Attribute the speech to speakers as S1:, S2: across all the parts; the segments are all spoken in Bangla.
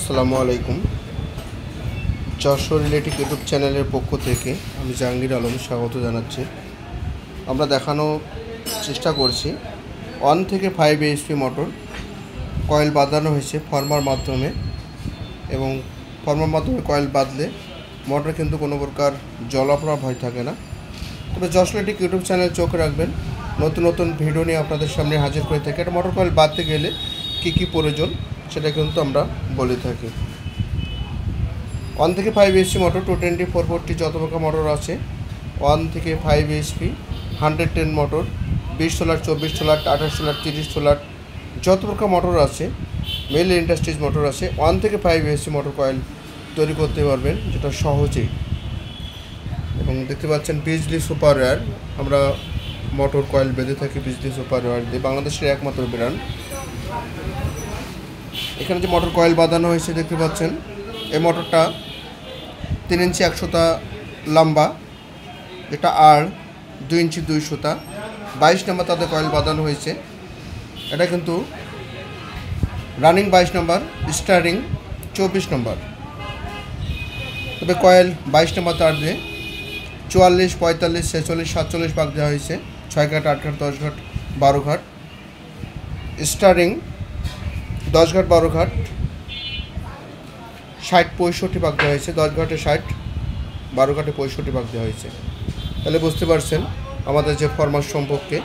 S1: আসসালামু আলাইকুম। যশোর রিলেটিভ ইউটিউব চ্যানেলের পক্ষ থেকে আমি জাহাঙ্গীর আলম স্বাগত জানাচ্ছি। আমরা দেখানোর চেষ্টা করছি 1 থেকে 5 এইচপি মোটর কয়েল বাঁধানো হয়েছে ফর্মার মাধ্যমে, এবং ফর্মার মাধ্যমে কয়েল বাঁধলে মোটর কিন্তু কোনো প্রকার জলাপড়া ভয় থাকে না। তবে যশোর রিলেটিভ ইউটিউব চ্যানেল চোখ রাখবেন, নতুন নতুন ভিডিও নিয়ে আপনাদের সামনে হাজির করে থাকি। একটা মোটর কয়েল বাঁধতে গেলে কী কী প্রয়োজন সেটা কিন্তু আমরা বলে থাকি। 1 থেকে 5 এইচপি মোটর 220, 440 যত প্রকার মোটর আছে 1 থেকে 5 HP 110 motor 20 solar, 24 solar, 28 solar, 30 solar যত প্রকার মোটর আছে, মেল ইন্ডাস্ট্রিজ মোটর আছে 1 থেকে 5 এইচপি মোটর কয়েল তৈরি করতে পারবেন, যেটা সহজেই। এবং দেখতে পাচ্ছেন বিজলি সুপার ওয়্যার, আমরা মোটর কয়েল বেঁধে থাকি বিজলি সুপার ওয়্যার দিয়ে, বাংলাদেশের একমাত্র ব্র্যান্ড। এখানে যে মোটর কয়েল বাঁধানো হয়েছে দেখতে পাচ্ছেন, এই মোটরটা 3 ইঞ্চি 1 সুতা লম্বা, যেটা আর 2 ইঞ্চি 2 সুতা, 22 নম্বর তাতে কয়েল বাঁধানো হয়েছে। এটা কিন্তু রানিং 22 নম্বর, স্টারিং 24 নম্বর। তবে কয়েল 22 নম্বর তার দিয়ে 44, 45, 46, 47 ভাগ দেওয়া হয়েছে, 6 ঘাট, 8 ঘাট, 10 ঘাট, 12 ঘাট। স্টারিং 10 ঘাট, 12 ঘাট, 60, 65 ভাগ দেওয়া হয়েছে, 10 ঘাটে 60, 12 ঘাটে 65 ভাগ দেওয়া হয়েছে। তাহলে বুঝতে পারছেন আমাদের যে ফরমাস সম্পর্কে।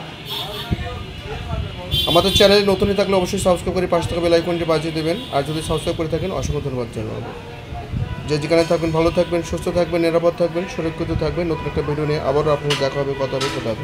S1: আমাদের চ্যানেলে নতুনই থাকলে অবশ্যই সাবস্ক্রাইব করে পাশে থাকা বেল আইকনটি বাজিয়ে দেবেন। আর যদি সাবস্ক্রাইব করে থাকেন অসংখ্য ধন্যবাদ জানাবো। যে যেখানে থাকবেন ভালো থাকবেন, সুস্থ থাকবেন, নিরাপদ থাকবেন, সুরক্ষিত থাকবেন। নতুন একটা ভিডিও নিয়ে আবারও আপনাদের দেখা হবে, কথা হবে।